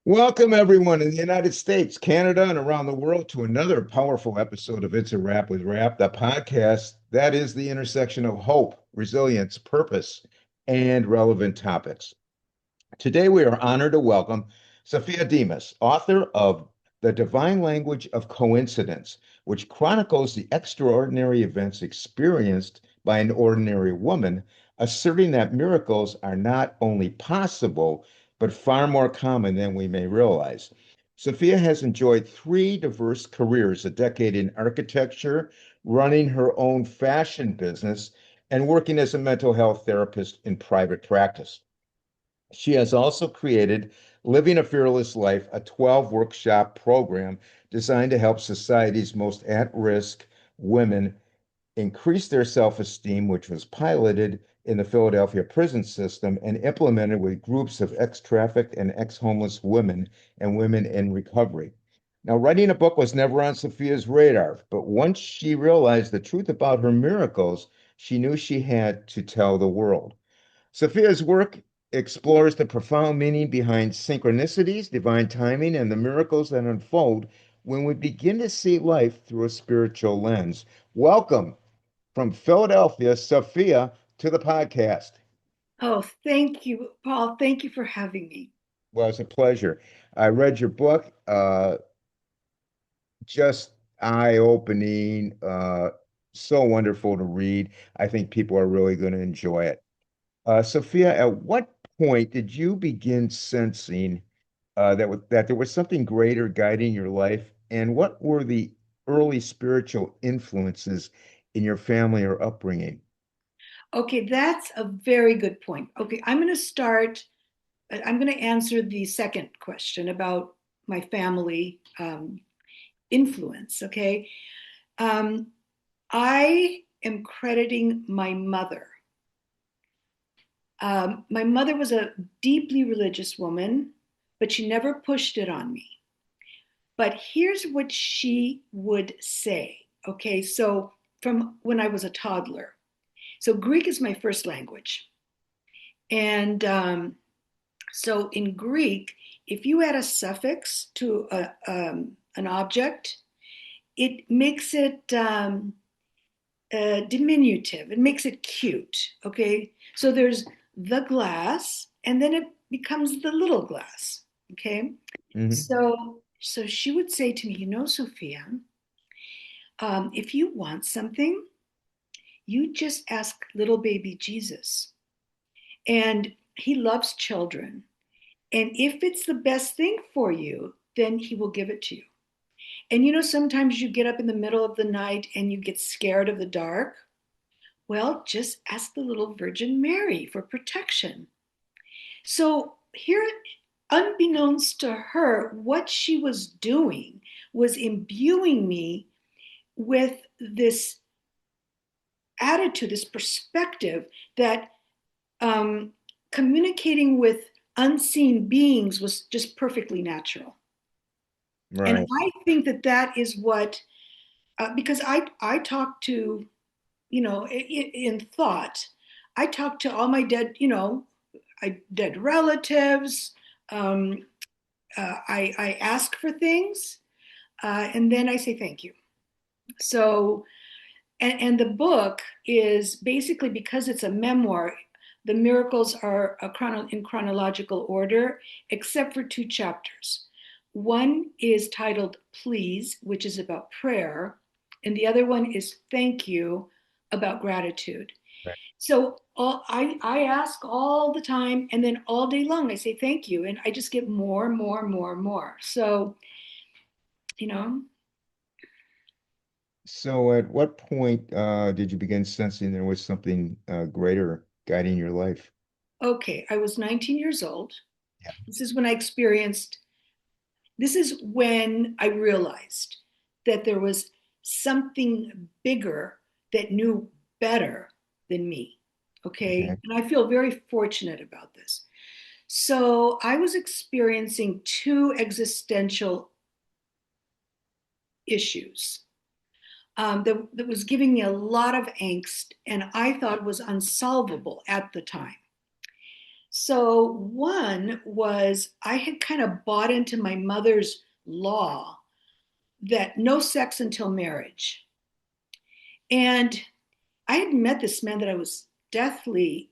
Welcome, everyone in the United States, Canada, and around the world to another powerful episode of It's a Wrap with Rap, the podcast that is the intersection of hope, resilience, purpose, and relevant topics. Today, we are honored to welcome Sophia Demas, author of The Divine Language of Coincidence, which chronicles the extraordinary events experienced by an ordinary woman, asserting that miracles are not only possible, but far more common than we may realize. Sophia has enjoyed three diverse careers, a decade in architecture, running her own fashion business, and working as a mental health therapist in private practice. She has also created Living a Fearless Life, a 12 workshop program designed to help society's most at risk women increase their self esteem, which was piloted in the Philadelphia prison system and implemented with groups of ex trafficked and ex homeless women and women in recovery. Now, writing a book was never on Sophia's radar, but once she realized the truth about her miracles, she knew she had to tell the world. Sophia's work explores the profound meaning behind synchronicities, divine timing, and the miracles that unfold when we begin to see life through a spiritual lens. Welcome from Philadelphia, Sophia, to the podcast. Oh, thank you, Paul. Thank you for having me. Well, it's a pleasure. I read your book, just eye-opening, so wonderful to read. I think people are really going to enjoy it. Sophia, at what point did you begin sensing that there was something greater guiding your life? And what were the early spiritual influences in your family or upbringing? Okay, that's a very good point. Okay, I'm going to answer the second question about my family influence. Okay. Um, I am crediting my mother. My mother was a deeply religious woman, but she never pushed it on me. But here's what she would say. Okay, so from when I was a toddler. So Greek is my first language. And so in Greek, if you add a suffix to an object, it makes it diminutive. It makes it cute. Okay. So there's the glass, and then it becomes the little glass. Okay. Hmm. So she would say to me, Sophia, if you want something, you just ask little baby Jesus. And he loves children. And if it's the best thing for you, then he will give it to you. And sometimes you get up in the middle of the night and you get scared of the dark. Well, just ask the little Virgin Mary for protection. So here, unbeknownst to her, what she was doing was imbuing me with this attitude, this perspective that um, communicating with unseen beings was just perfectly natural. And Right. I think that that is what, because I talk to, in thought, I talk to all my dead, dead relatives. Um, I ask for things, and then I say thank you. So, and the book is basically, because it's a memoir, the miracles are in chronological order, except for two chapters. One is titled Please, which is about prayer, and the other one is Thank You, about gratitude. Right. So I ask all the time, and then all day long I say thank you, and I just get more, more, more, more. So, you know, So, at what point did you begin sensing there was something greater guiding your life? okay, I was 19 years old. Yeah. This is when I experienced This is when I realized that there was something bigger that knew better than me. Okay. Okay. And I feel very fortunate about this. So I was experiencing two existential issues that was giving me a lot of angst and I thought was unsolvable at the time. So one was I had kind of bought into my mother's law that no sex until marriage. And I had met this man that I was deathly,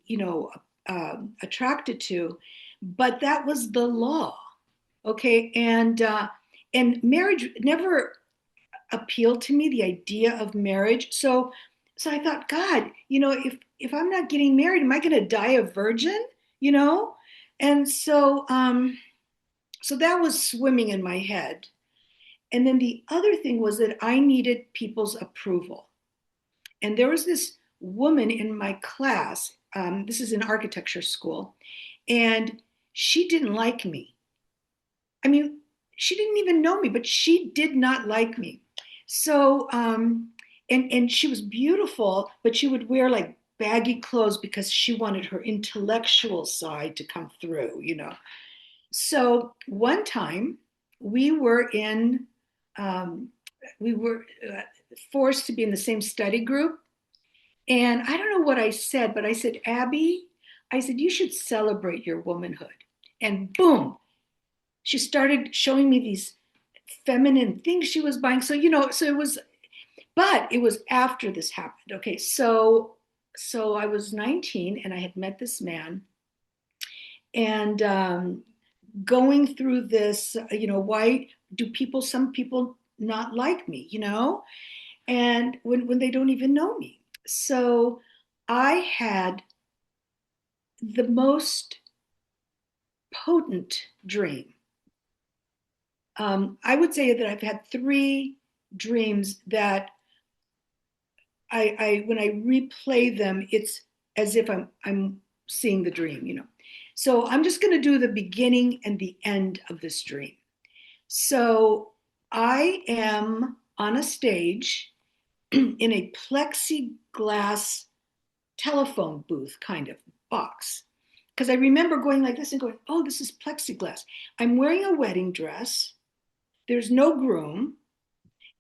attracted to, but that was the law. Okay. And marriage never appealed to me, the idea of marriage. So I thought, God, if I'm not getting married, am I going to die a virgin? You know? And so that was swimming in my head. And then the other thing was that I needed people's approval. And there was this woman in my class. This is an architecture school, and she didn't like me. I mean, she didn't even know me, but she did not like me. So, and she was beautiful, but she would wear like baggy clothes because she wanted her intellectual side to come through. So one time we were in, um, we were forced to be in the same study group. And I don't know what I said, but I said, Abby, I said, you should celebrate your womanhood. And boom, she started showing me these feminine things she was buying. So it was, but it was after this happened. Okay. So I was 19 and I had met this man, and going through this, why do some people not like me, and when they don't even know me. So I had the most potent dream. I would say that I've had three dreams that I when I replay them, it's as if I'm seeing the dream. So I'm just going to do the beginning and the end of this dream. So I am on a stage in a plexiglass telephone booth kind of box. Because I remember going like this and going, oh, this is plexiglass. I'm wearing a wedding dress. There's no groom.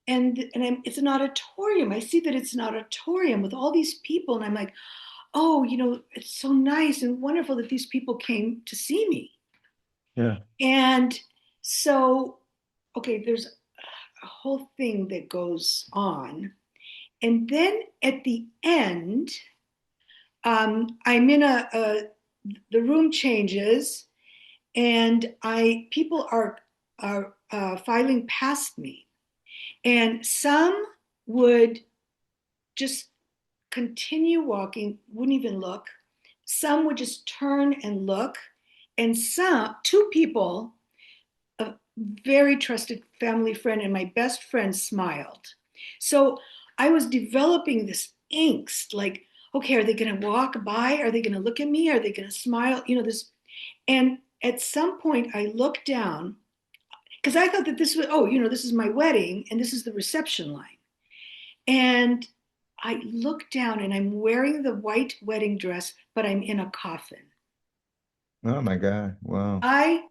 And it's an auditorium. I see that it's an auditorium with all these people. And I'm like, oh, it's so nice and wonderful that these people came to see me. Yeah. And so, okay, there's a whole thing that goes on. And then at the end, I'm in the room changes, and people are filing past me, and some would just continue walking, wouldn't even look. Some would just turn and look, and two people, a very trusted family friend and my best friend, smiled. So I was developing this angst, like, okay, are they going to walk by? Are they going to look at me? Are they going to smile? This. And at some point, I looked down because I thought that this was, oh, this is my wedding and this is the reception line. And I look down and I'm wearing the white wedding dress, but I'm in a coffin. Oh my God. Wow. I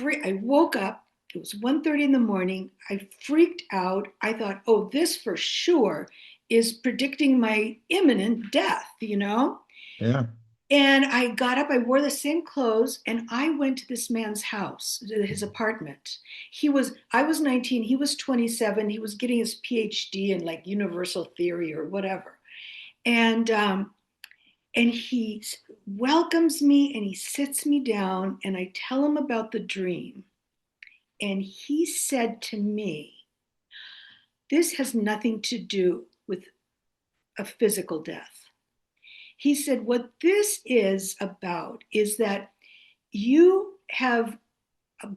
I woke up. It was 1:30 in the morning. I freaked out. I thought, oh, this for sure is predicting my imminent death. Yeah. And I got up, I wore the same clothes, and I went to this man's house, his apartment. I was 19, he was 27, he was getting his PhD in like universal theory or whatever. And he welcomes me and he sits me down, and I tell him about the dream. And he said to me, this has nothing to do with a physical death. He said, what this is about is that you have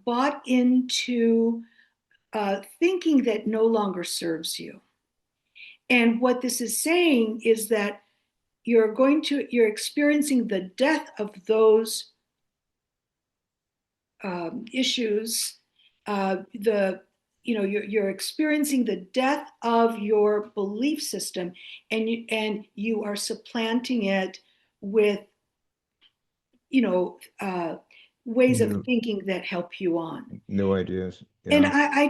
bought into thinking that no longer serves you. And what this is saying is that you're experiencing the death of those issues. You're experiencing the death of your belief system, and you are supplanting it with you know uh, ways of New thinking that help you on. new ideas. And Yeah.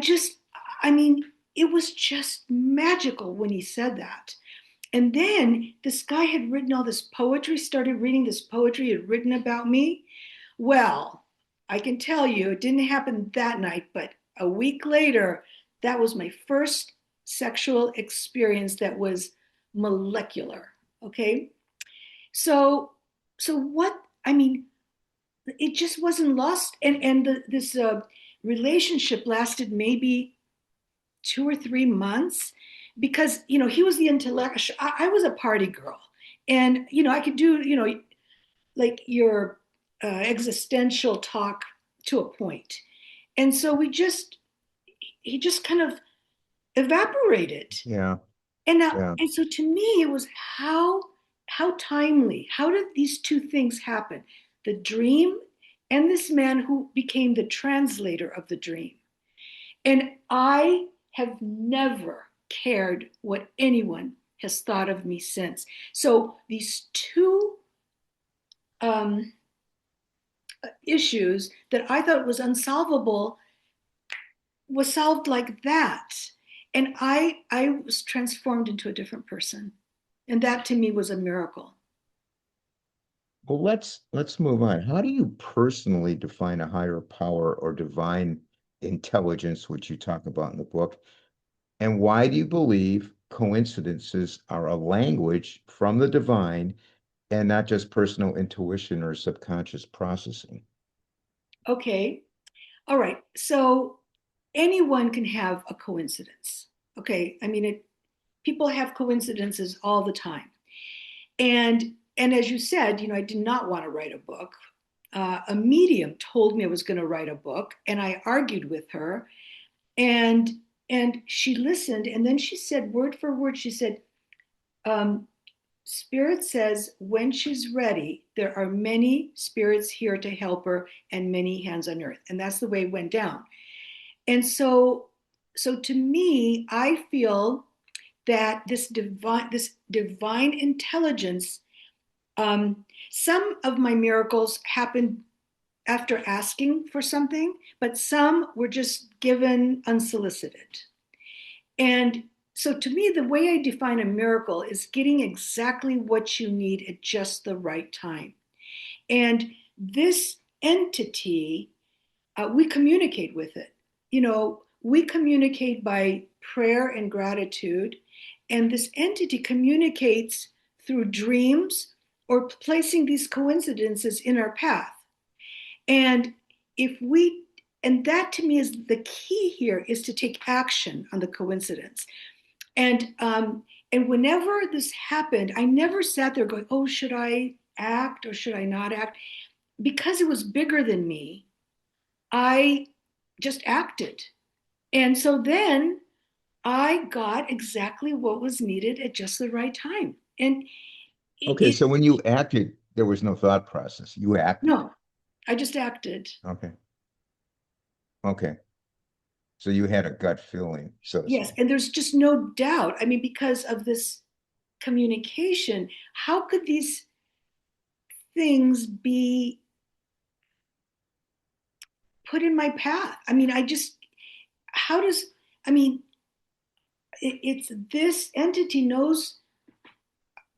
I mean, it was just magical when he said that. And then this guy had written all this poetry, started reading this poetry he had written about me. Well, I can tell you, it didn't happen that night, but a week later, that was my first sexual experience that was molecular. Okay. So, so what, I mean, it just wasn't lost. This relationship lasted maybe 2 or 3 months because, he was the intellectual, I was a party girl. And, I could do, like your existential talk to a point. And so he just kind of evaporated. Yeah. Yeah. And so to me, it was how timely, how did these two things happen? The dream and this man who became the translator of the dream. And I have never cared what anyone has thought of me since. So these two um, issues that I thought was unsolvable was solved like that. And I was transformed into a different person. And that to me was a miracle. Well, let's move on. How do you personally define a higher power or divine intelligence, which you talk about in the book? And why do you believe coincidences are a language from the divine and not just personal intuition or subconscious processing? Okay. All right. So anyone can have a coincidence. Okay. I mean, people have coincidences all the time. And as you said, I did not want to write a book. A medium told me I was going to write a book, and I argued with her, and she listened, and then she said, word for word, she said, um, Spirit says when she's ready, there are many spirits here to help her and many hands on earth. And that's the way it went down. And so to me, I feel that this divine intelligence, some of my miracles happened after asking for something, but some were just given unsolicited. And so to me, the way I define a miracle is getting exactly what you need at just the right time. And this entity, we communicate with it. We communicate by prayer and gratitude. And this entity communicates through dreams or placing these coincidences in our path. And if we, and that to me is the key here is to take action on the coincidence. And whenever this happened, I never sat there going, "Oh, should I act or should I not act?" Because it was bigger than me. I just acted, and so then I got exactly what was needed at just the right time. And Okay, it so when you acted, there was no thought process. You acted. no, I just acted. Okay. Okay. So you had a gut feeling, so to Yes, speak. and there's just no doubt. I mean, because of this communication, how could these things be put in my path? I mean, how does, I mean, it's this entity knows,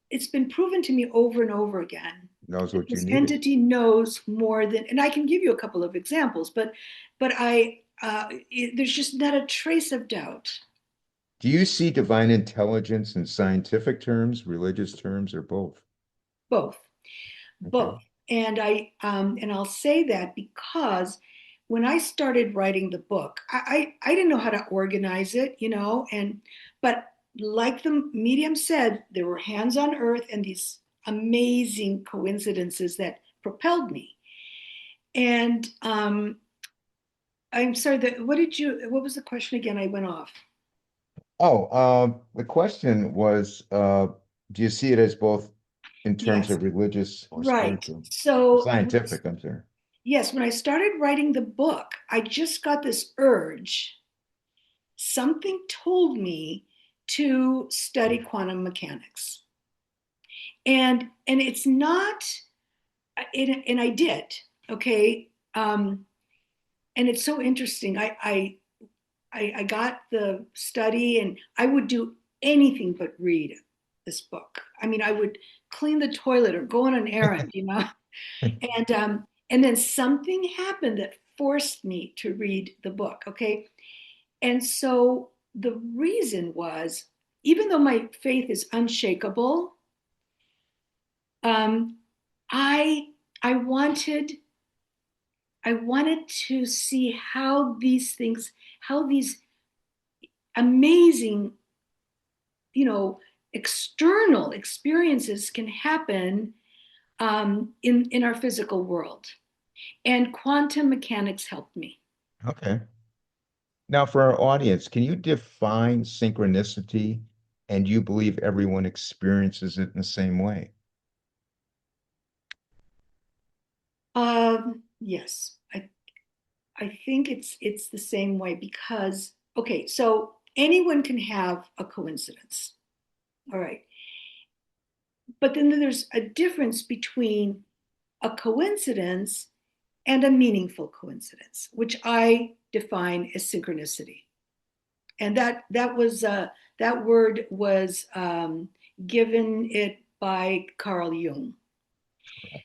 it's been proven to me over and over again Knows that what you this needed. entity knows more than, and I can give you a couple of examples, but there's just not a trace of doubt. Do you see divine intelligence in scientific terms, religious terms, or both? Both. Okay. Both. And I'll say that because when I started writing the book, I didn't know how to organize it, but like the medium said, there were hands on earth and these amazing coincidences that propelled me. And I'm sorry that what was the question again? I went off. Oh, the question was, do you see it as both in terms Yes, of religious or right. spiritual? So Scientific, I'm sorry. yes, when I started writing the book, I just got this urge. Something told me to study quantum mechanics. And it's not, and I did, okay. And it's so interesting. I got the study, and I would do anything but read. this book. I mean, I would clean the toilet or go on an errand, you know, and then something happened that forced me to read the book. Okay, and so the reason was, even though my faith is unshakable, um, I I wanted I wanted to see how these things, how these amazing, you know, external experiences can happen in our physical world. And quantum mechanics helped me. Okay. Now, for our audience, can you define synchronicity? And you believe everyone experiences it in the same way? Yes, I think it's the same way because, okay, so anyone can have a coincidence. All right. But then there's a difference between a coincidence and a meaningful coincidence, which I define as synchronicity. And that word was given it by Carl Jung.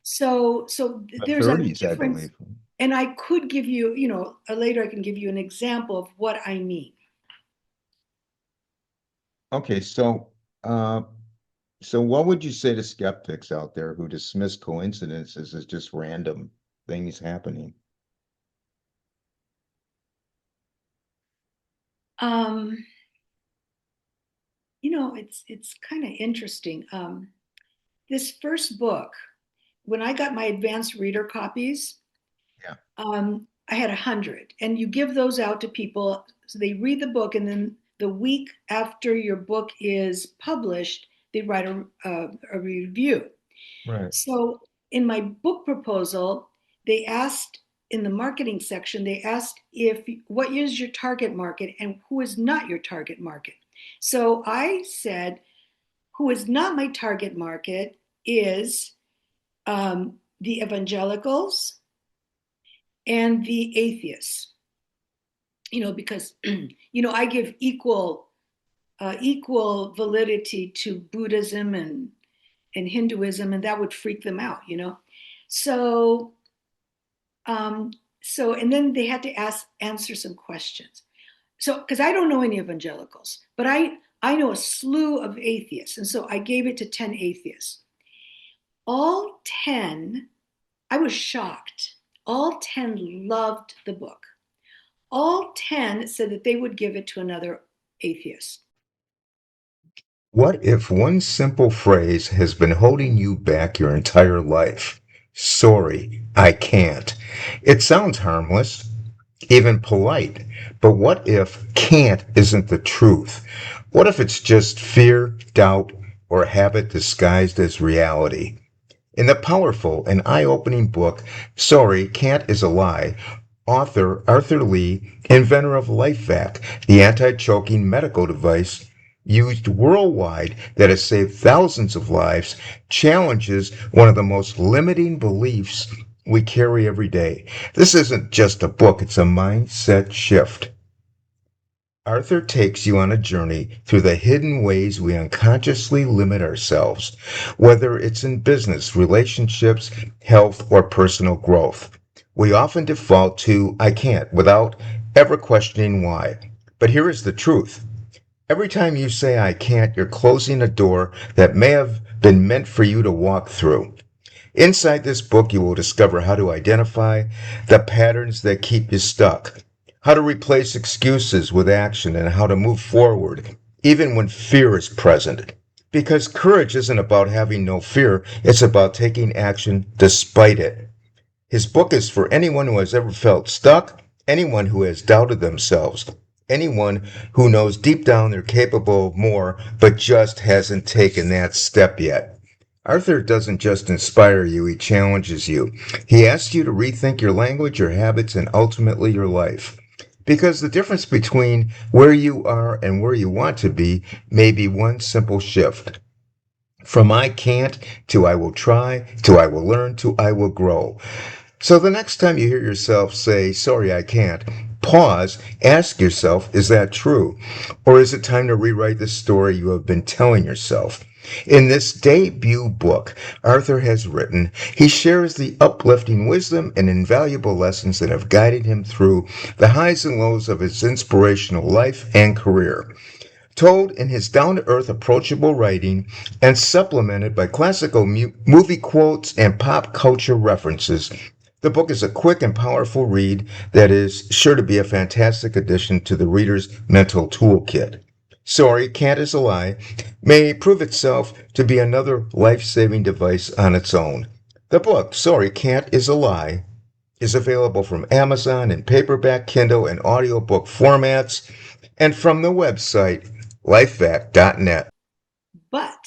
So The there's a 30s, I difference, believe. and I could give you, you know, later I can give you an example of what I mean. Okay, uh, so what would you say to skeptics out there who dismiss coincidences as just random things happening? Um, you know, it's kind of interesting. This first book, when I got my advanced reader copies, Yeah, I had 100, and you give those out to people so they read the book, and then the week after your book is published, they write a review. right. So in my book proposal, they asked in the marketing section, they asked if what is your target market and who is not your target market. So I said, who is not my target market is the evangelicals and the atheists. You know, because you know I give equal validity to Buddhism and Hinduism, and that would freak them out. You know, so um, and then they had to answer some questions. So because I don't know any evangelicals, but I know a slew of atheists, and so I gave it to 10 atheists. All 10, I was shocked. All 10 loved the book. All 10 said that they would give it to another atheist. What if one simple phrase has been holding you back your entire life? Sorry, I can't. It sounds harmless, even polite, but what if can't isn't the truth? What if it's just fear, doubt, or habit disguised as reality? In the powerful and eye-opening book, Sorry, Can't is a Lie, author Arthur Lee, inventor of LifeVac, the anti-choking medical device used worldwide that has saved thousands of lives, challenges one of the most limiting beliefs we carry every day. This isn't just a book, it's a mindset shift. Arthur takes you on a journey through the hidden ways we unconsciously limit ourselves, whether it's in business, relationships, health, or personal growth. We often default to I can't without ever questioning why. But here is the truth. Every time you say I can't, you're closing a door that may have been meant for you to walk through. Inside this book, you will discover how to identify the patterns that keep you stuck, how to replace excuses with action, and how to move forward, even when fear is present. Because courage isn't about having no fear, it's about taking action despite it. His book is for anyone who has ever felt stuck, anyone who has doubted themselves, anyone who knows deep down they're capable of more, but just hasn't taken that step yet. Arthur doesn't just inspire you, he challenges you. He asks you to rethink your language, your habits, and ultimately your life. Because the difference between where you are and where you want to be may be one simple shift. From I can't to I will try, to I will learn, to I will grow. So the next time you hear yourself say, sorry, I can't, pause, ask yourself, is that true? Or is it time to rewrite the story you have been telling yourself? In this debut book Arthur has written, he shares the uplifting wisdom and invaluable lessons that have guided him through the highs and lows of his inspirational life and career. Told in his down to earth, approachable writing and supplemented by classical movie quotes and pop culture references, the book is a quick and powerful read that is sure to be a fantastic addition to the reader's mental toolkit. Sorry, Can't is a Lie may prove itself to be another life saving device on its own. The book, Sorry, Can't is a Lie, is available from Amazon in paperback, Kindle, and audiobook formats, and from the website lifevac.net. But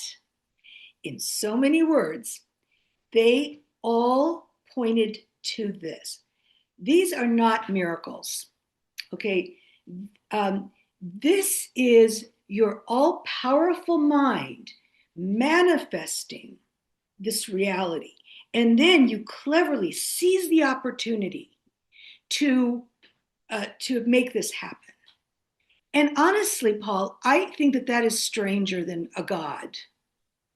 in so many words, they all pointed to this. These are not miracles, okay? This is your all powerful mind manifesting this reality. And then you cleverly seize the opportunity to, to make this happen. And honestly, Paul, I think that that is stranger than a God.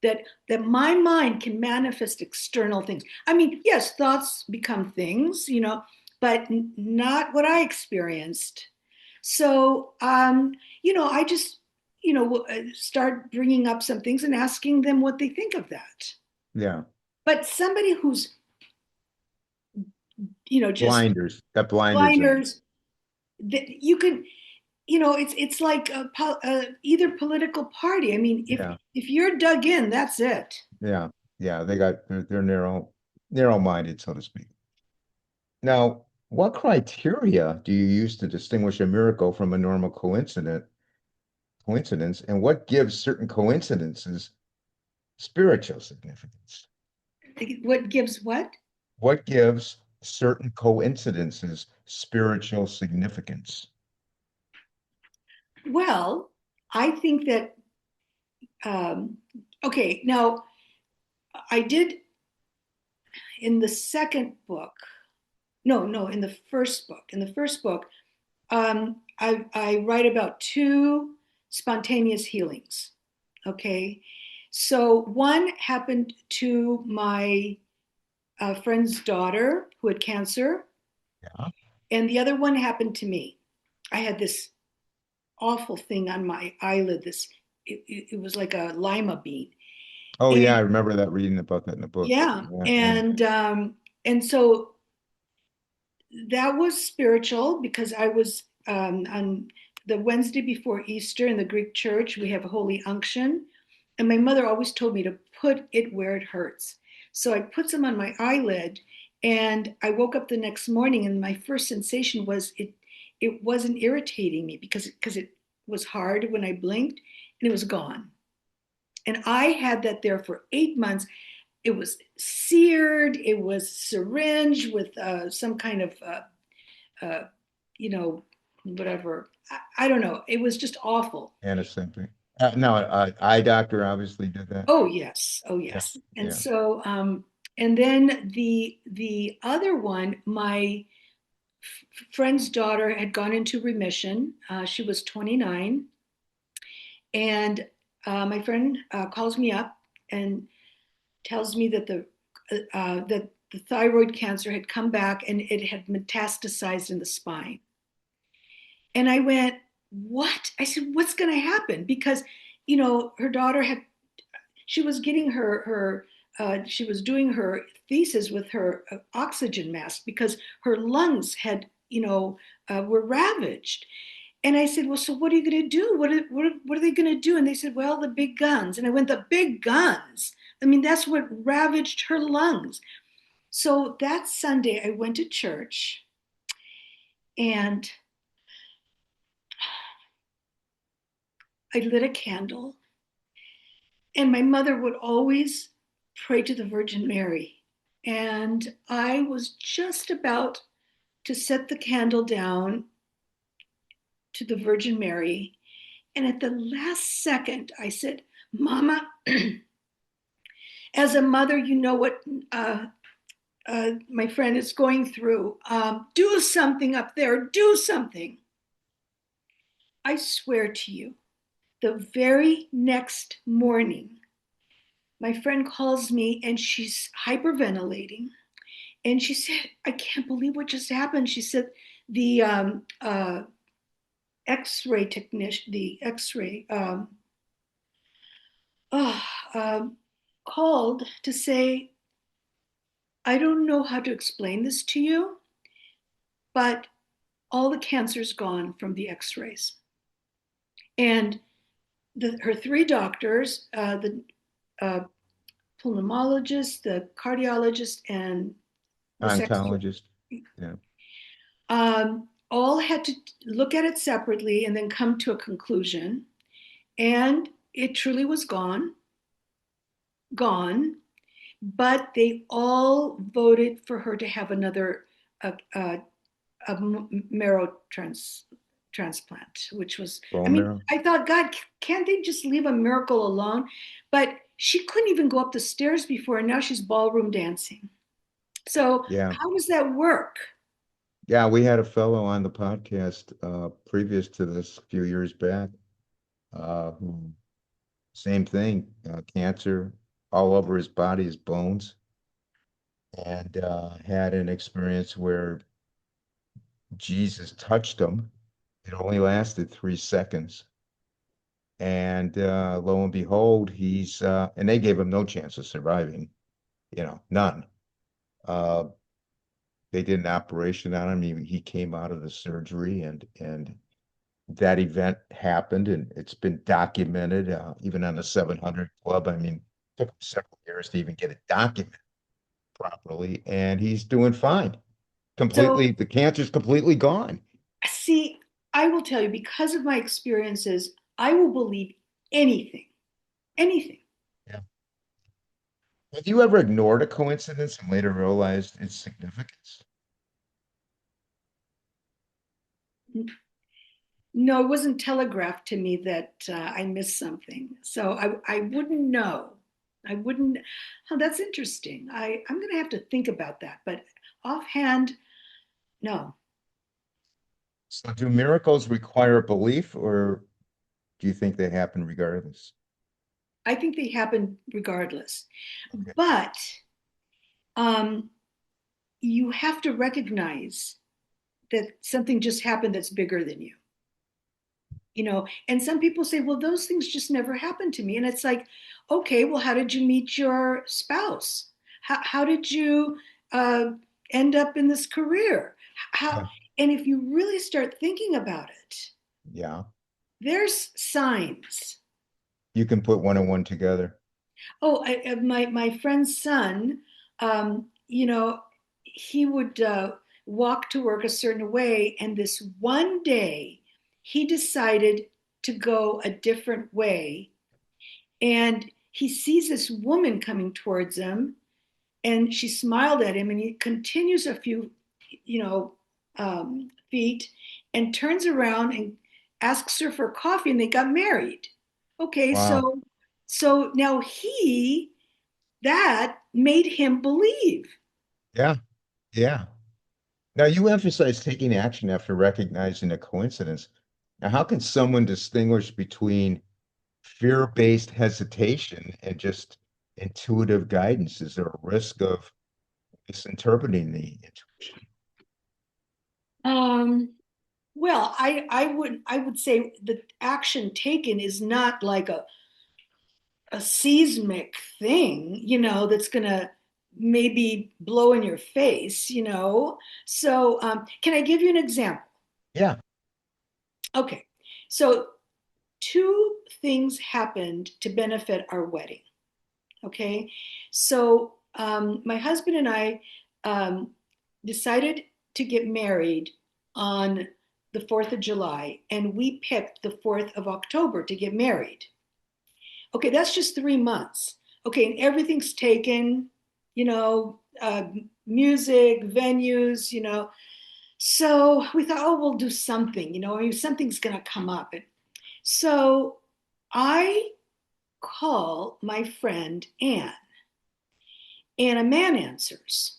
That my mind can manifest external things. I mean, yes, thoughts become things, but not what I experienced. So, I just, start bringing up some things and asking them what they think of that. Yeah. But somebody who's, just Blinders. Got blinders on. blinders, that you can, it's like either political party. I mean, Yeah. if you're dug in, that's it. Yeah. Yeah. They're narrow minded, so to speak. Now, what criteria do you use to distinguish a miracle from a normal coincidence, and what gives certain coincidences spiritual significance? What gives what? What gives certain coincidences spiritual significance? Well, I think that, um, okay, now I did in the second book, no, in the first book. In the first book, I write about two spontaneous healings. Okay. So one happened to my friend's daughter who had cancer, Yeah. and the other one happened to me. I had this awful thing on my eyelid. It was like a lima bean. Oh And yeah, I remember that reading about that in the book. yeah, Yeah, yeah. and so that was spiritual because I was on the Wednesday before Easter in the Greek church. We have a holy unction, and my mother always told me to put it where it hurts. So I put some on my eyelid, and I woke up the next morning, and my first sensation was it wasn't irritating me because it was hard when I blinked, and it was gone. And I had that there for 8 months. It was seared. It was syringed with some kind of, uh, you know, whatever. I don't know. It was just awful. Antiseptic. No, eye doctor obviously did that. Oh yes, oh Yeah, yes. And yeah. so, and then the other one, my friend's daughter had gone into remission. She was 29, and my friend calls me up and tells me that the thyroid cancer had come back and it had metastasized in the spine. And I went, what? I said, what's going to happen? Because, her daughter she was getting she was doing her thesis with her oxygen mask because her lungs had, were ravaged. And I said, well, so what are you going to do? What are they going to do? And they said, well, the big guns. And I went, the big guns. I mean, that's what ravaged her lungs. So that Sunday, I went to church and I lit a candle. And my mother would always pray to the Virgin Mary. And I was just about to set the candle down to the Virgin Mary. And at the last second, I said, Mama, as a mother, you know what my friend is going through. Do something up there, do something. I swear to you, the very next morning, my friend calls me and she's hyperventilating. And she said, I can't believe what just happened. She said, the X-ray technician, the X-ray uh, um, called to say, I don't know how to explain this to you, but all the cancer's gone from the X-rays. And her three doctors, the uh, pulmonologist, the cardiologist, and the secretary, Oncologist. Yeah. all had to look at it separately and then come to a conclusion. And it truly was gone, gone. But they all voted for her to have another uh, uh, a marrow transplant, which was, I Bone mean, marrow. I thought, God, can't they just leave a miracle alone? But she couldn't even go up the stairs before, and now she's ballroom dancing. So Yeah. how does that work? Yeah, we had a fellow on the podcast previous to this a few years back. Who same thing, cancer all over his body, his bones, and had an experience where Jesus touched him. It only lasted 3 seconds. And lo and behold, and they gave him no chance of surviving, none. Uh, they did an operation on him. He came out of the surgery, and that event happened, and it's been documented, even on the 700 Club. I mean, it took him several years to even get it documented properly, and he's doing fine. So, Completely, the cancer's completely gone. see, I will tell you, because of my experiences, I will believe anything, anything. Yeah. Have you ever ignored a coincidence and later realized its significance? No, it wasn't telegraphed to me that I missed something. So I wouldn't know. I wouldn't. Oh, that's interesting. I'm going to have to think about that. But offhand, no. So, do miracles require belief, or do you think they happen regardless? I think they happen regardless. Okay. But um, you have to recognize that something just happened that's bigger than you. And some people say, well, those things just never happened to me. And it's like, okay, well, how did you meet your spouse? How did you uh, end up in this career? How, Yeah. and if you really start thinking about it, Yeah. there's signs. You can put one and one together. Oh, my friend's son, he would walk to work a certain way, and this one day he decided to go a different way, and he sees this woman coming towards him, and she smiled at him, and he continues a few, feet, and turns around and asks her for coffee, and they got married. Okay, Wow. so now that made him believe. Yeah. Yeah. Now, you emphasize taking action after recognizing a coincidence. Now, how can someone distinguish between fear-based hesitation and just intuitive guidance? Is there a risk of misinterpreting the intuition? Um, well, I would say the action taken is not like a seismic thing, that's gonna maybe blow in your face. So, can I give you an example? Yeah. Okay, so two things happened to benefit our wedding. Okay, so my husband and I um, decided to get married on the 4th of July, and we picked the 4th of October to get married. Okay, that's just 3 months. Okay, and everything's taken, music, venues. So we thought, oh, we'll do something, I mean, something's going to come up. So I call my friend Anne, and a man answers.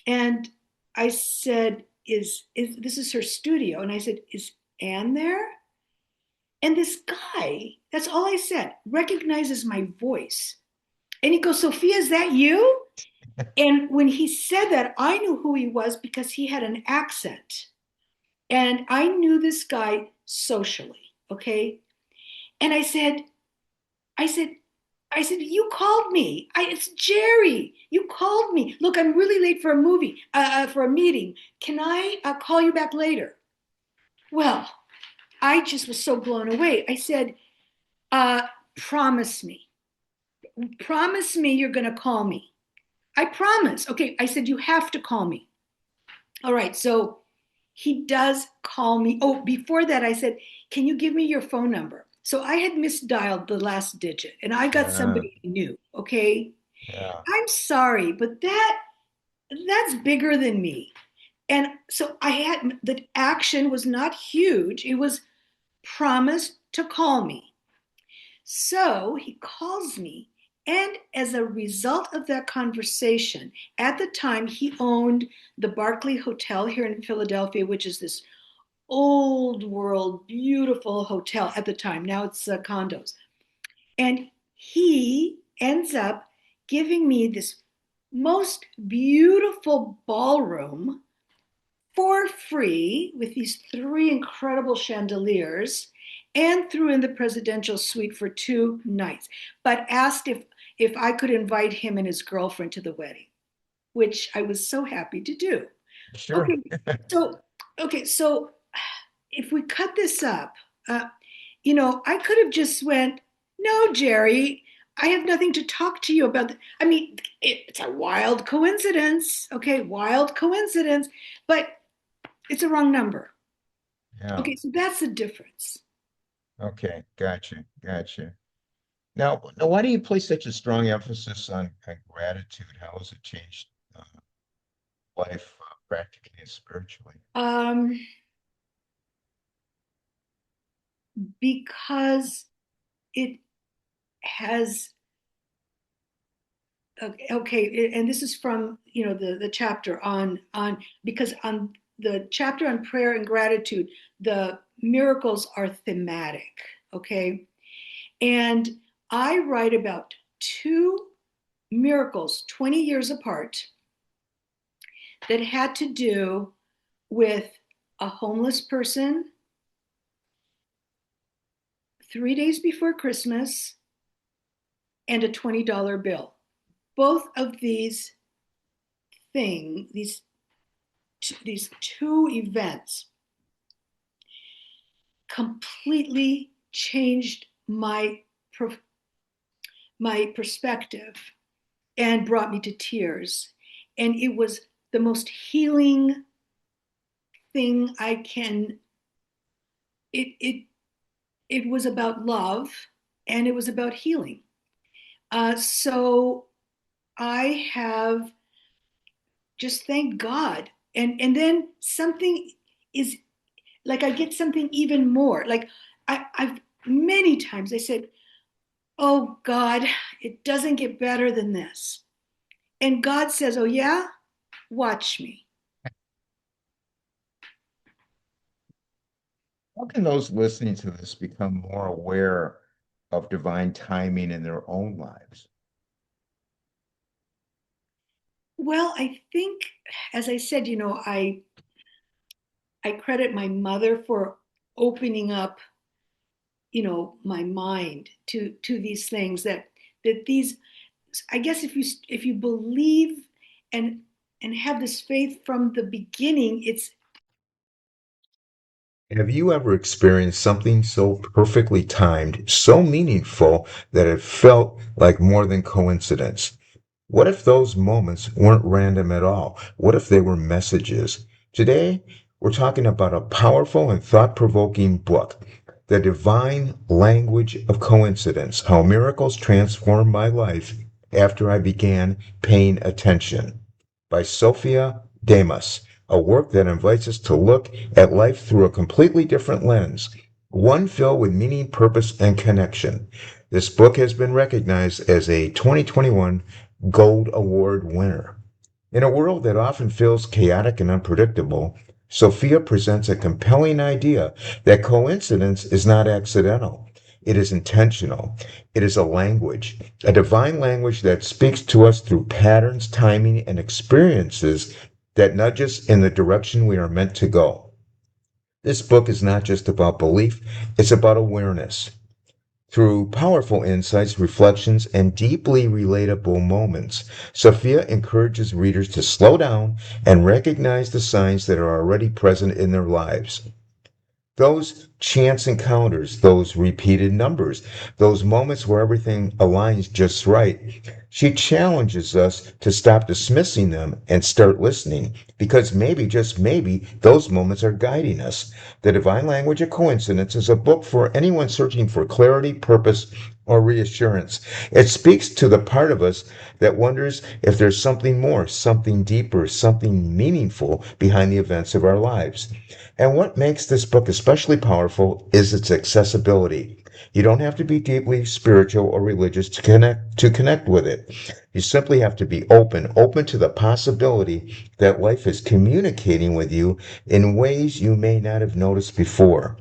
And I said, is this is her studio? And I said, is Anne there? And this guy, that's all I said, recognizes my voice. And he goes, Sophia, is that you? And when he said that, I knew who he was because he had an accent. And I knew this guy socially, okay? And I said, you called me. It's Jerry. You called me. Look, I'm really late for a for a meeting. Can I call you back later? Well, I just was so blown away. I said, uh, promise me. Promise me you're going to call me. I promise. Okay, I said, you have to call me. All right, so he does call me. Oh, before that, I said, can you give me your phone number? So I had misdialed the last digit and I got Yeah, somebody new. Okay. yeah, I'm sorry, but that's bigger than me. And so I had the action was not huge. It was promised to call me. So he calls me. And as a result of that conversation, at the time he owned the Barclay Hotel here in Philadelphia, which is this old world, beautiful hotel at the time. Now it's condos. And he ends up giving me this most beautiful ballroom for free with these three incredible chandeliers and threw in the presidential suite for 2 nights, but asked if I could invite him and his girlfriend to the wedding, which I was so happy to do. sure. Okay, so so if we cut this up, uh, I could have just went, no, Jerry, I have nothing to talk to you about. I mean, it's a wild coincidence. Okay, wild coincidence, but it's a wrong number. Yeah. Okay, so that's the difference. Okay. Gotcha. Gotcha. Now, why do you place such a strong emphasis on gratitude? How has it changed life practically and spiritually? Um, because it has okay, and this is from the chapter on because on the chapter on prayer and gratitude, the miracles are thematic. Okay, and I write about two miracles 20 years apart that had to do with a homeless person 3 days before Christmas and a $20 bill. Both of things, these two events, completely changed my perspective and brought me to tears. And it was the most healing thing I can. It it was about love and it was about healing. So I have just thank God. And then something is like I get something even more. Like I've many times I said, "Oh God, it doesn't get better than this." And God says, "Oh yeah, watch me." How can those listening to this become more aware of divine timing in their own lives? Well, I think, as I said, I credit my mother for opening up, my mind to these things that these. I guess if you believe and and have this faith from the beginning, it's Have you ever experienced something so perfectly timed, so meaningful that it felt like more than coincidence? What if those moments weren't random at all? What if they were messages? Today, we're talking about a powerful and thought provoking book, The Divine Language of Coincidence: How Miracles Transformed My Life After I Began Paying Attention, by Sophia Demas, a work that invites us to look at life through a completely different lens, one filled with meaning, purpose, and connection. This book has been recognized as a 2021 Gold Award winner. In a world that often feels chaotic and unpredictable, Sophia presents a compelling idea that coincidence is not accidental. It is intentional. It is a language, a divine language that speaks to us through patterns, timing, and experiences that nudge us in the direction we are meant to go. This book is not just about belief, it's about awareness. Through powerful insights, reflections, and deeply relatable moments, Sophia encourages readers to slow down and recognize the signs that are already present in their lives. Those chance encounters, those repeated numbers, those moments where everything aligns just right. She challenges us to stop dismissing them and start listening because maybe, just maybe, those moments are guiding us. The Divine Language of Coincidence is a book for anyone searching for clarity, purpose, or reassurance. It speaks to the part of us that wonders if there's something more, something deeper, something meaningful behind the events of our lives. And what makes this book especially powerful is its accessibility. You don't have to be deeply spiritual or religious to connect with it. You simply have to be open to the possibility that life is communicating with you in ways you may not have noticed before.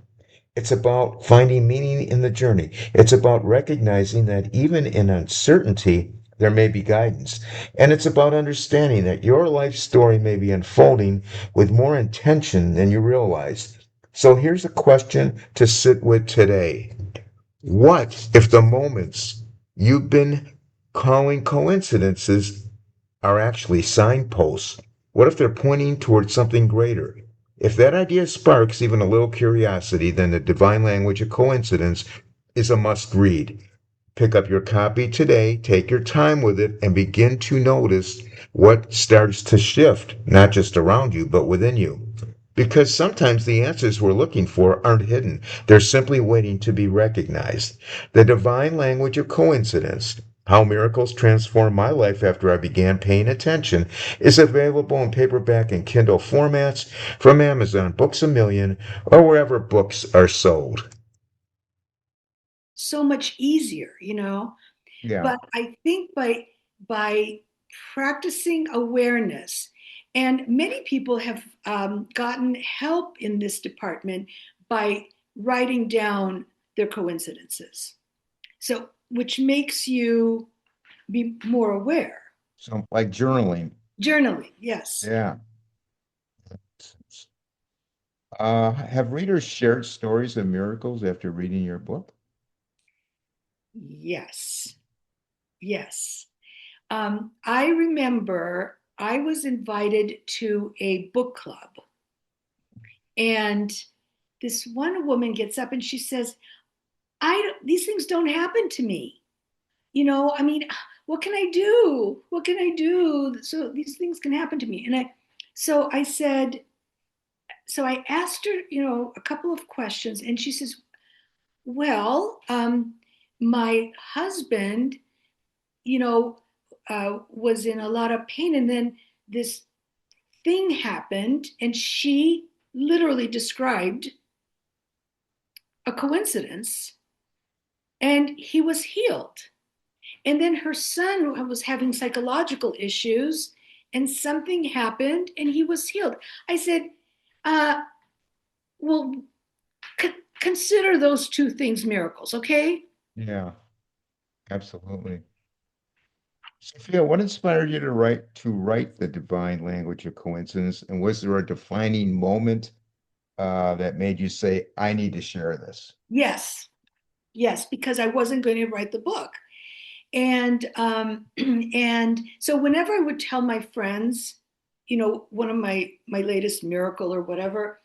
It's about finding meaning in the journey. It's about recognizing that even in uncertainty, there may be guidance. And it's about understanding that your life story may be unfolding with more intention than you realize. So here's a question to sit with today. What if the moments you've been calling coincidences are actually signposts? What if they're pointing towards something greater? If that idea sparks even a little curiosity, then The Divine Language of Coincidence is a must read. Pick up your copy today, take your time with it, and begin to notice what starts to shift, not just around you, but within you. Because sometimes the answers we're looking for aren't hidden, they're simply waiting to be recognized. The Divine Language of Coincidence, How Miracles Transformed My Life After I Began Paying Attention, is available in paperback and Kindle formats from Amazon, Books A Million, or wherever books are sold. So much easier, you know. Yeah. But I think by practicing awareness, and many people have gotten help in this department by writing down their coincidences. So, which makes you be more aware. So, like journaling. Journaling, yes. Yeah. Have readers shared stories of miracles after reading your book? Yes, yes. I remember I was invited to a book club, and this one woman gets up and she says, these things don't happen to me. You know, I mean, what can I do? What can I do so these things can happen to me? So I said, so I asked her, you know, a couple of questions, and she says, well, my husband, you know, was in a lot of pain, and then this thing happened, and she literally described a coincidence, and he was healed. And then her son was having psychological issues, and something happened, and he was healed. I said, uh, well, consider those two things miracles, okay? Yeah, absolutely. Sophia, what inspired you to write the divine language of coincidence? And was there a defining moment that made you say, I need to share this? Yes, yes, because I wasn't going to write the book. And and so whenever I would tell my friends, you know, one of my latest miracle or whatever,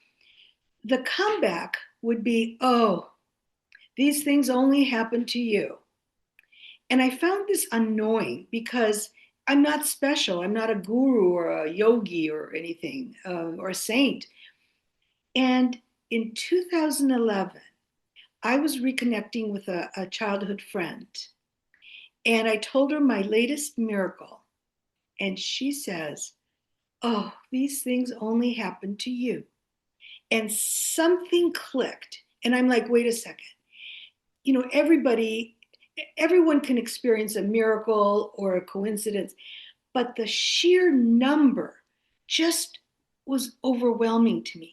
the comeback would be, oh, these things only happen to you. And I found this annoying because I'm not special. I'm not a guru or a yogi or anything, or a saint. And in 2011, I was reconnecting with a childhood friend. And I told her my latest miracle. And she says, oh, these things only happen to you. And something clicked. And I'm like, wait a second. You know, everyone can experience a miracle or a coincidence, but the sheer number just was overwhelming to me.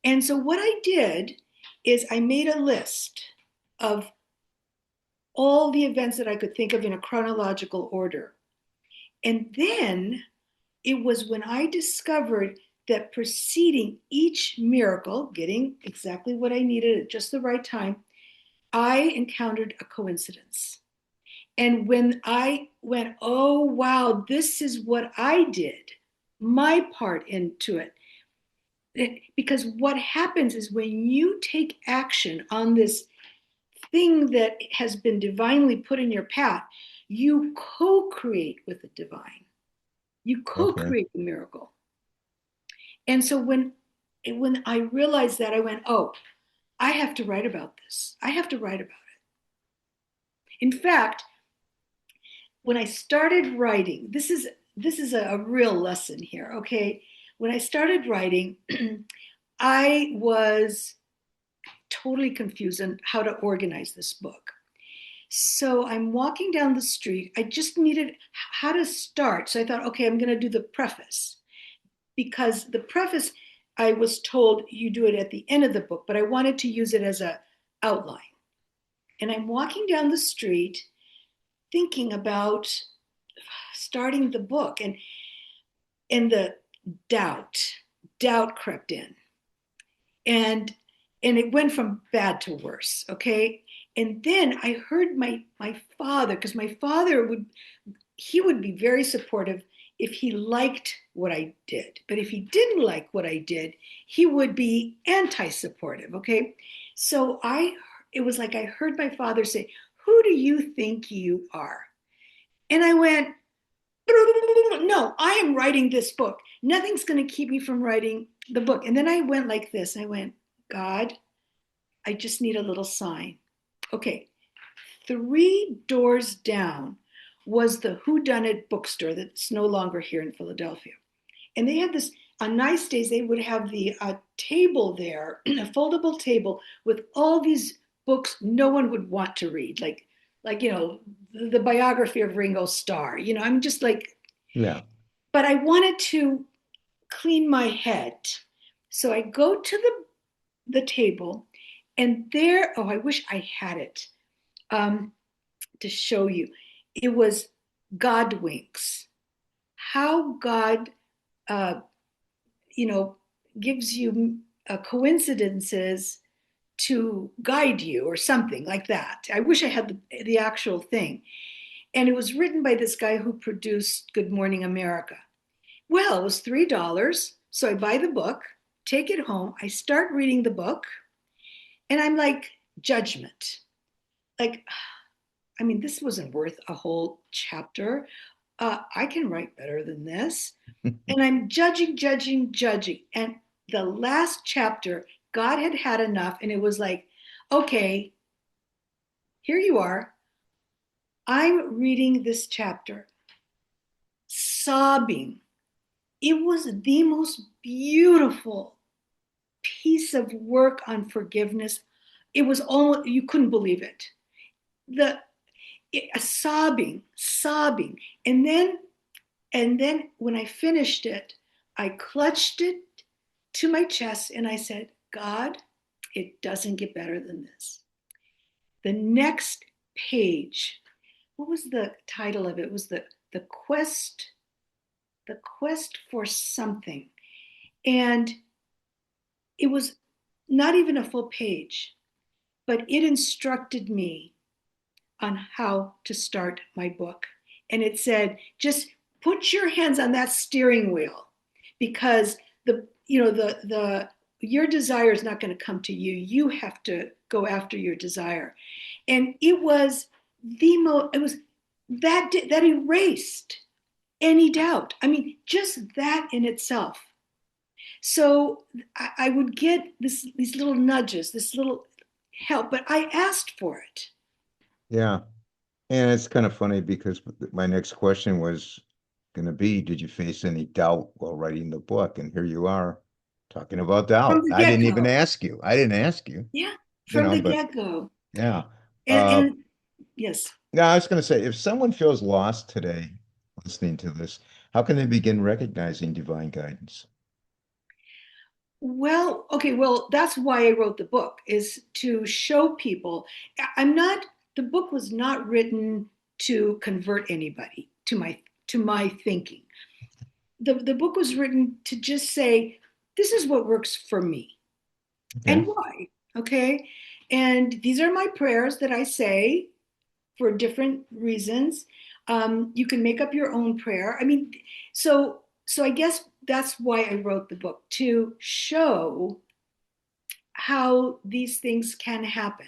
And so what I did is I made a list of all the events that I could think of in a chronological order. And then it was when I discovered that preceding each miracle, getting exactly what I needed at just the right time, I encountered a coincidence. And when I went, oh, wow, this is what I did, my part into it. Because what happens is when you take action on this thing that has been divinely put in your path, you co create with the divine, you co Okay. create the miracle. And so when I realized that, I went, oh, I have to write about this. I have to write about it. In fact, when I started writing, this is a real lesson here, okay? When I started writing, I was totally confused on how to organize this book. So I'm walking down the street. I just needed how to start. So I thought, okay, I'm going to do the preface, because the preface, I was told you do it at the end of the book, but I wanted to use it as a outline. And I'm walking down the street thinking about starting the book, and the doubt doubt crept in, and it went from bad to worse, okay? And then I heard my father, because my father would be very supportive if he liked what I did, but if he didn't like what I did, he would be anti-supportive, okay? So it was like I heard my father say, who do you think you are? And I went, no, I am writing this book. Nothing's going to keep me from writing the book. And then I went like this. I went, God, I just need a little sign. Okay, 3 doors down was the Whodunit bookstore that's no longer here in Philadelphia. And they had this, on nice days, they would have the table there, a foldable table with all these books no one would want to read, like the biography of Ringo Starr. I'm just like, Yeah. but I wanted to clean my head. So I go to the table, and there, oh, I wish I had it to show you. It was God winks. How God, uh, you know, gives you coincidences to guide you or something like that. I wish I had the actual thing. And it was written by this guy who produced Good Morning America. Well, it was $3. So I buy the book, take it home. I start reading the book, and I'm like, judgment. Like, I mean, this wasn't worth a whole chapter. I can write better than this. And I'm judging, judging, judging. And the last chapter, God had had enough. And it was like, okay, here you are. I'm reading this chapter, sobbing. It was the most beautiful piece of work on forgiveness. It was almost, you couldn't believe it. The sobbing. And then when I finished it, I clutched it to my chest and I said, God, it doesn't get better than this. The next page, what was the title of it? It was the quest, the quest for something. And it was not even a full page, but it instructed me on how to start my book. And it said, just put your hands on that steering wheel, because the your desire is not going to come to you. You have to go after your desire. And it was it was that erased any doubt. I mean, just that in itself. So I would get these little nudges, this little help, but I asked for it. Yeah. And it's kind of funny because my next question was going to be, did you face any doubt while writing the book? And here you are talking about From doubt. the I get didn't even go. ask you. I didn't ask you, Yeah, from the but get go. yeah. And, Uh, and yes. Now, I was going to say, if someone feels lost today listening to this, how can they begin recognizing divine guidance? Well, okay, well, that's why I wrote the book, is to show people. I'm not, the book was not written to convert anybody to my thinking. The book was written to just say, this is what works for me Okay. and why. Okay. And these are my prayers that I say for different reasons. You can make up your own prayer. I mean, so I guess that's why I wrote the book, to show how these things can happen.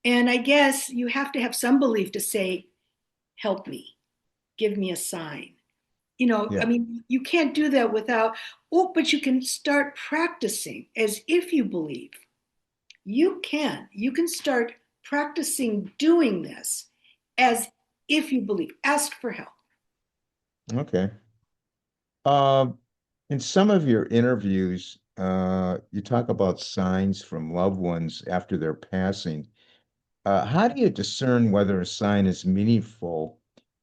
And I guess you have to have some belief to say, help me, give me a sign. I Yeah. mean, you can't do that without, oh, but you can start practicing as if you believe. You can start practicing doing this as if you believe. Ask for help. Okay. Um, in some of your interviews, you talk about signs from loved ones after their passing. How do you discern whether a sign is meaningful?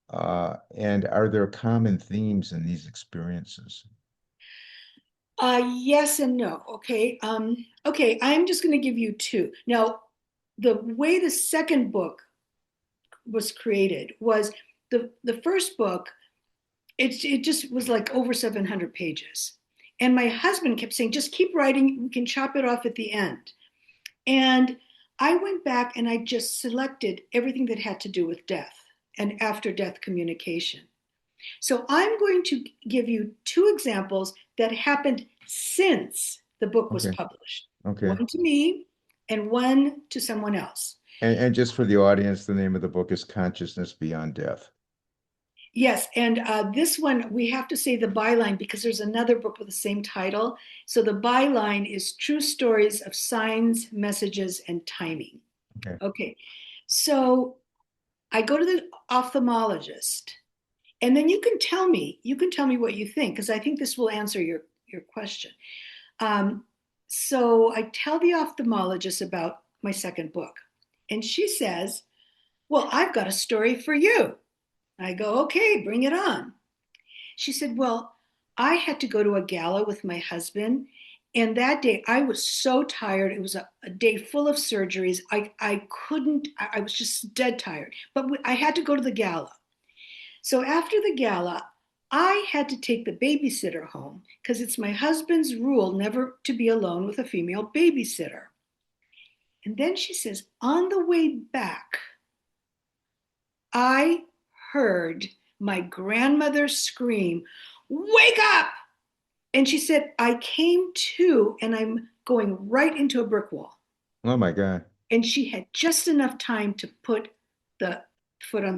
And are there common themes in these experiences? Yes and no. Okay. Okay. I'm just going to give you two. Now, the way the second book was created was the first book. It just was like over 700 pages, and my husband kept saying, "Just keep writing. We can chop it off at the end." And I went back and I just selected everything that had to do with death and after death communication. So I'm going to give you two examples that happened since the book was Okay. published, Okay. one to me and one to someone else. And just for the audience, the name of the book is Consciousness Beyond Death. Yes, and this one we have to say the byline because there's another book with the same title. So the byline is True Stories of Signs, Messages, and Timing. Okay. Okay, so I go to the ophthalmologist, and then you can tell me what you think, because I think this will answer your question. Um, so I tell the ophthalmologist about my second book, and she says, "Well, I've got a story for you." I go, "Okay, bring it on." She said, "Well, I had to go to a gala with my husband. And that day I was so tired. It was a day full of surgeries. I couldn't, I was just dead tired. But I had to go to the gala. So after the gala, I had to take the babysitter home because it's my husband's rule never to be alone with a female babysitter." And then she says, on the way back, I heard my grandmother scream, "Wake up!" And she said, I came to and I'm going right into a brick wall. Oh my God. And she had just enough time to put the foot on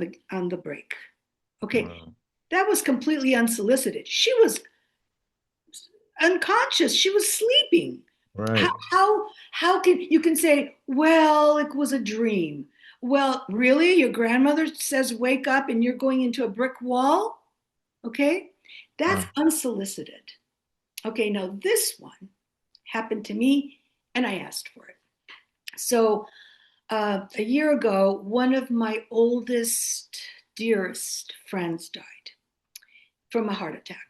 the brake. Okay, Wow. that was completely unsolicited. She was unconscious. She was sleeping. How, Right. how can you can say, well, it was a dream? Well, really? Your grandmother says wake up and you're going into a brick wall? Okay? That's Wow. unsolicited. Okay, now this one happened to me and I asked for it. So a year ago, one of my oldest, dearest friends died from a heart attack.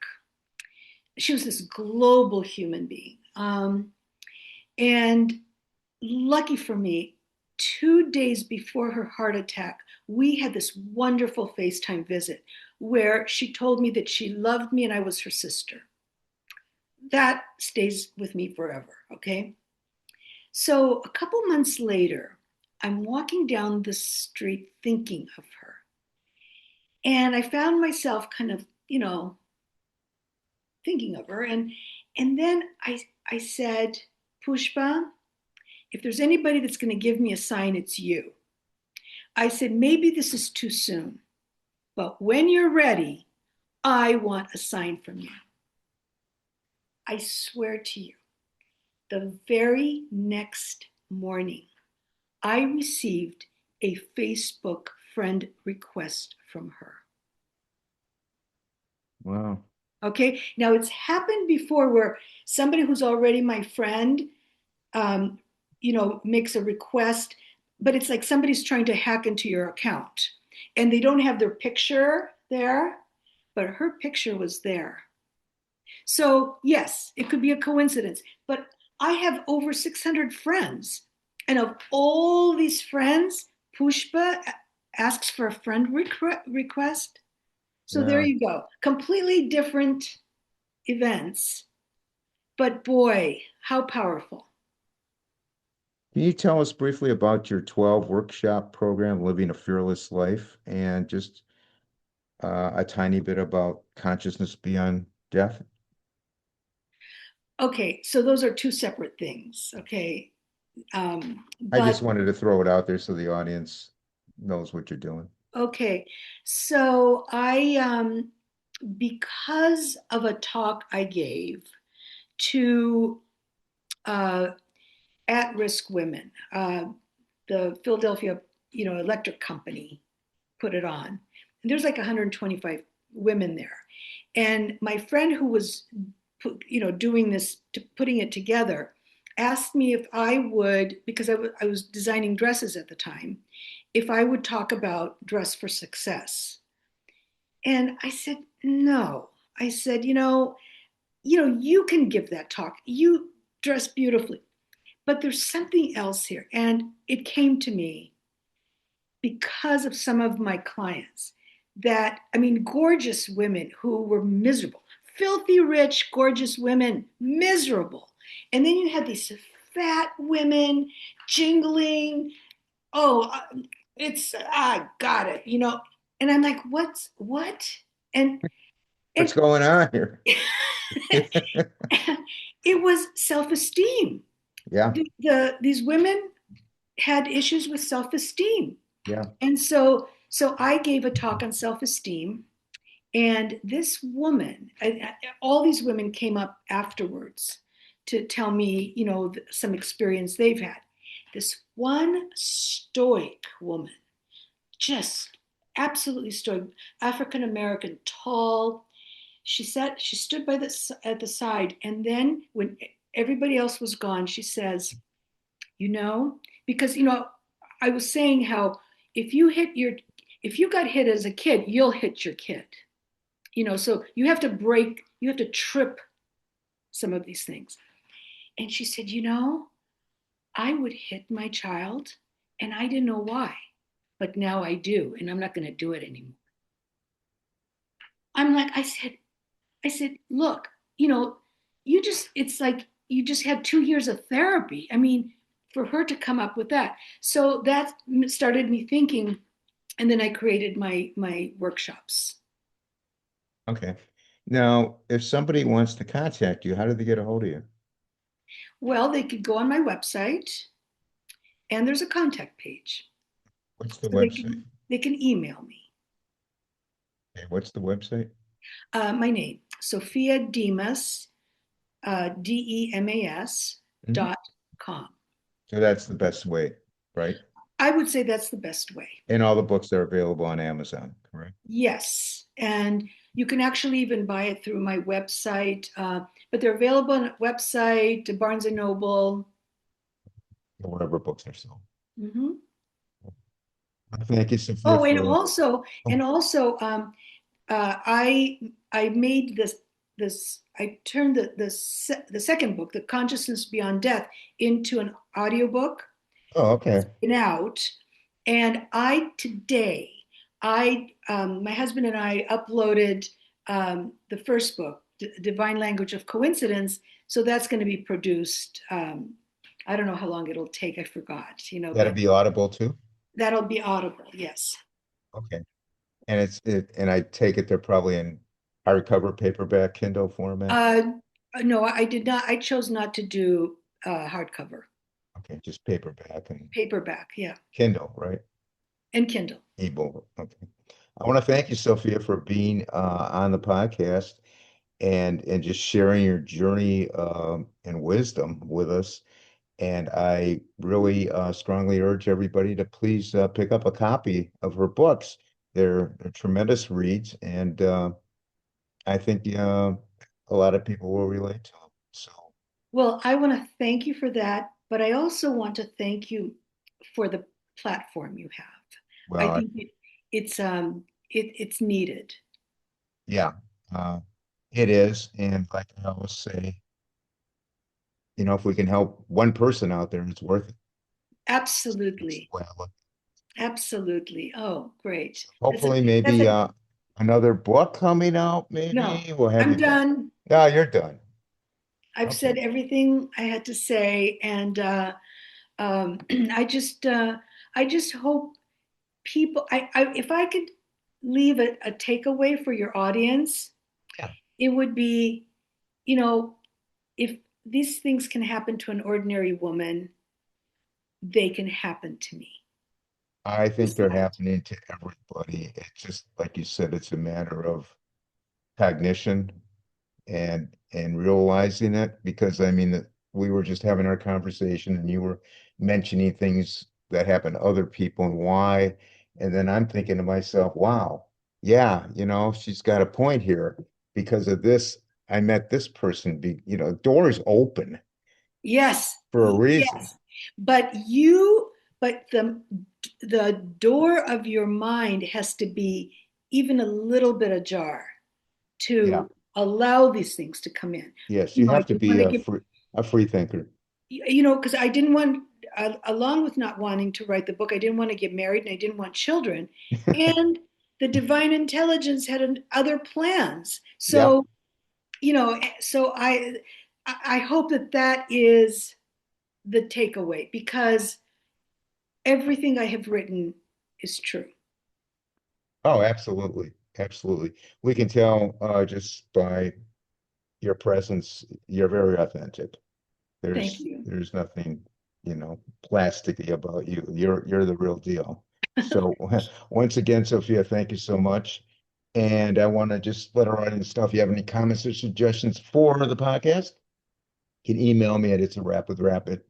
She was this global human being. And lucky for me, 2 days before her heart attack, we had this wonderful FaceTime visit where she told me that she loved me and I was her sister. That stays with me forever, okay? So a couple months later, I'm walking down the street thinking of her. And I found myself kind of, thinking of her. And then I said, Pushpa, if there's anybody that's going to give me a sign, it's you. I said, maybe this is too soon, but when you're ready, I want a sign from you. I swear to you, the very next morning, I received a Facebook friend request from her. Wow. Okay. Now it's happened before where somebody who's already my friend, um, makes a request, but it's like somebody's trying to hack into your account and they don't have their picture there, but her picture was there. So, yes, it could be a coincidence, but I have over 600 friends. And of all these friends, Pushpa asks for a friend request. So there Yeah. you go. Completely different events, but boy, how powerful. Can you tell us briefly about your 12 workshop program, Living a Fearless Life, and just a tiny bit about consciousness beyond death? Okay, so those are two separate things. Okay. I But just wanted to throw it out there so the audience knows what you're doing. okay, so because of a talk I gave to uh, at-risk women, the Philadelphia, electric company put it on. And there's like 125 women there. And my friend who was, doing this, putting it together, asked me if I would, because I was designing dresses at the time, if I would talk about dress for success. And I said, no. I said, you can give that talk. You dress beautifully, but there's something else here. And it came to me because of some of my clients that, I mean, gorgeous women who were miserable, filthy rich, gorgeous women, miserable. And then you had these fat women jingling. Oh, I got it, And I'm like, what? And, What's and going on here? it was self esteem. Yeah, These women had issues with self esteem. yeah. And so I gave a talk on self-esteem, and this woman, all these women came up afterwards to tell me, some experience they've had. This one stoic woman, just absolutely stoic, African American, tall. She stood by at the side, and then when everybody else was gone, she says, you know, because I was saying how if you hit your if you got hit as a kid, you'll hit your kid. So you have to trip some of these things. And she said, I would hit my child and I didn't know why, but now I do, and I'm not going to do it anymore. I'm like, I said, look, it's like you just had 2 years of therapy. I mean, for her to come up with that. So that started me thinking, and then I created my workshops. Okay. Now, if somebody wants to contact you, how do they get a hold of you? Well, they could go on my website, and there's a contact page, What's the so they website? can email me. Okay, what's the website? My name, Sophia Demas, DEMAS Mhm. .com. So that's the best way, right? I would say that's the best way. And all the books are available on Amazon, correct? Yes, and you can actually even buy it through my website, but they're available on a website, Barnes and Noble. Or whatever books are sold. Mhm. Thank you, Sophia, Oh, and for also, oh, I made this. I turned the second book, The Consciousness Beyond Death, into an audiobook. oh, It's okay. been out, and my husband and I uploaded the first book, Divine Language of Coincidence. So that's going to be produced. I don't know how long it'll take. I forgot, That'll but be Audible too. that'll be audible. Yes. Okay. And and I take it they're probably in hardcover, paperback, Kindle format. Uh, no, I did not. I chose not to do hardcover, Okay, just paperback and paperback. Yeah, Kindle, right? and Kindle. Ebook. Okay. I want to thank you, Sophia, for being on the podcast and just sharing your journey and wisdom with us. And I really strongly urge everybody to please pick up a copy of her books. They're tremendous reads, and I think a lot of people will relate to them. So, Well, I want to thank you for that, but I also want to thank you for the platform you have. I well, think it's needed. yeah. Uh, It is. And like I always say, if we can help one person out there, it's worth it. It's Absolutely. well. Absolutely. Oh, great. So That's a hopefully, that's maybe a another book coming out. no. Maybe we'll have I'm you back. done. Yeah, you're done. I've said Okay. everything I had to say, and I just I just hope people. If I could leave a takeaway for your audience, Yeah. it would be, you know, if these things can happen to an ordinary woman, they can happen to me. I think Just they're that. happening to everybody. It's just like you said, it's a matter of cognition and realizing it because I mean that we were just having our conversation and you were mentioning things that happen to other people and why. And then I'm thinking to myself, wow, yeah, she's got a point here because of this. I met this person, doors open Yes, for a reason. yes. But you, but the door of your mind has to be even a little bit ajar Yeah. to allow these things to come in. Yes, you I have to didn't be want to give, a free thinker. because I didn't want, along with not wanting to write the book, I didn't want to get married and I didn't want children. And the divine intelligence had other plans. Yep. So I hope that that is the takeaway because everything I have written is true. Oh, absolutely. Absolutely. We can tell just by your presence, you're very authentic. Thank There's you. there's nothing, plasticky about you. You're the real deal. So once again, Sophia, thank you so much. And I want to just let our audience know if you have any comments or suggestions for the podcast, you can email me at it's a wrap with rap at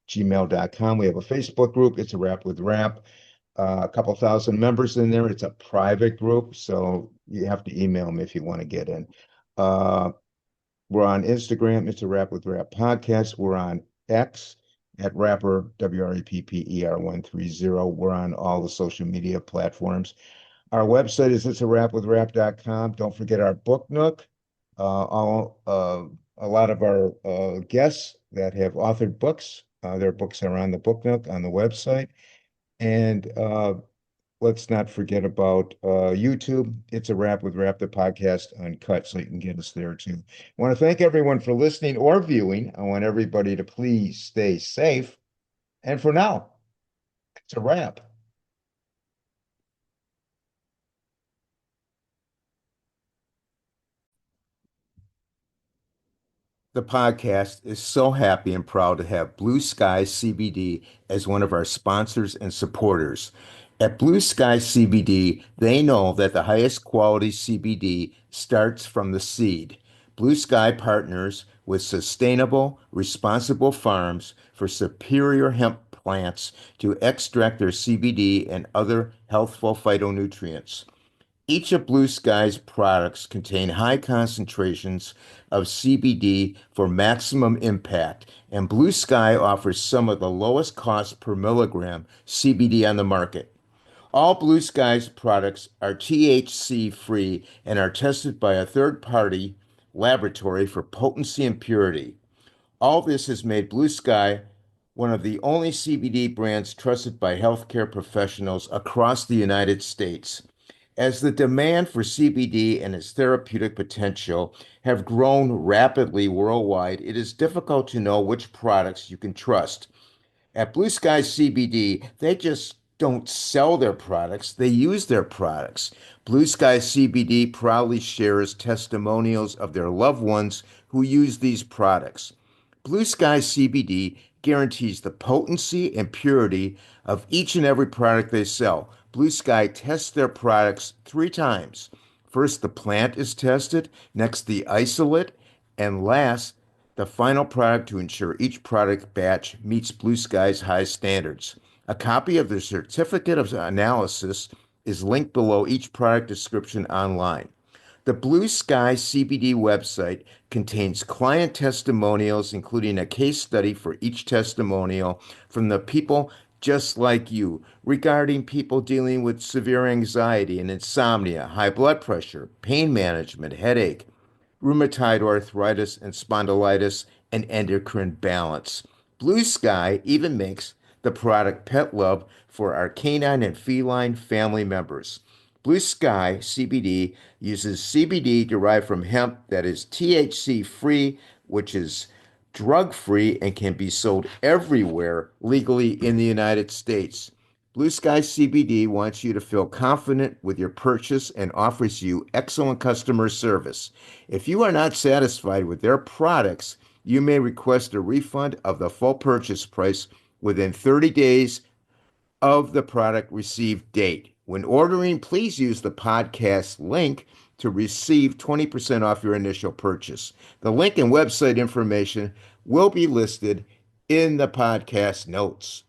gmail.com. We have a Facebook group, It's a Wrap with Rap. A couple thousand members in there. It's a private group, so you have to email me if you want to get in. Uh, we're on Instagram. It's a Rap with Rap podcast. We're on X at rapper WRAPPER 130. We're on all the social media platforms. Our website is it's a wrap with rap.com. Don't forget our book nook. A lot of our guests that have authored books, their books are on the book nook on the website. And let's not forget about YouTube. It's a Wrap with Rap, the podcast uncut, so you can get us there too. I want to thank everyone for listening or viewing. I want everybody to please stay safe. And for now, it's a wrap. The podcast is so happy and proud to have Blue Sky CBD as one of our sponsors and supporters. At Blue Sky CBD, they know that the highest quality CBD starts from the seed. Blue Sky partners with sustainable, responsible farms for superior hemp plants to extract their CBD and other healthful phytonutrients. Each of Blue Sky's products contain high concentrations of CBD for maximum impact, and Blue Sky offers some of the lowest cost per milligram CBD on the market. All Blue Sky's products are THC free and are tested by a third party laboratory for potency and purity. All this has made Blue Sky one of the only CBD brands trusted by healthcare professionals across the United States. As the demand for CBD and its therapeutic potential have grown rapidly worldwide, it is difficult to know which products you can trust. At Blue Sky CBD, they just don't sell their products, they use their products. Blue Sky CBD proudly shares testimonials of their loved ones who use these products. Blue Sky CBD guarantees the potency and purity of each and every product they sell. Blue Sky tests their products 3 times. First, the plant is tested, next, the isolate, and last, the final product to ensure each product batch meets Blue Sky's high standards. A copy of the certificate of analysis is linked below each product description online. The Blue Sky CBD website contains client testimonials, including a case study for each testimonial from the people just like you regarding people dealing with severe anxiety and insomnia, high blood pressure, pain management, headache, rheumatoid arthritis and spondylitis, and endocrine balance. Blue Sky even makes the product Pet Love for our canine and feline family members. Blue Sky CBD uses CBD derived from hemp that is THC free, which is drug free and can be sold everywhere legally in the United States. Blue Sky CBD wants you to feel confident with your purchase and offers you excellent customer service. If you are not satisfied with their products, you may request a refund of the full purchase price within 30 days of the product received date. When ordering, please use the podcast link to receive 20% off your initial purchase. The link and website information will be listed in the podcast notes.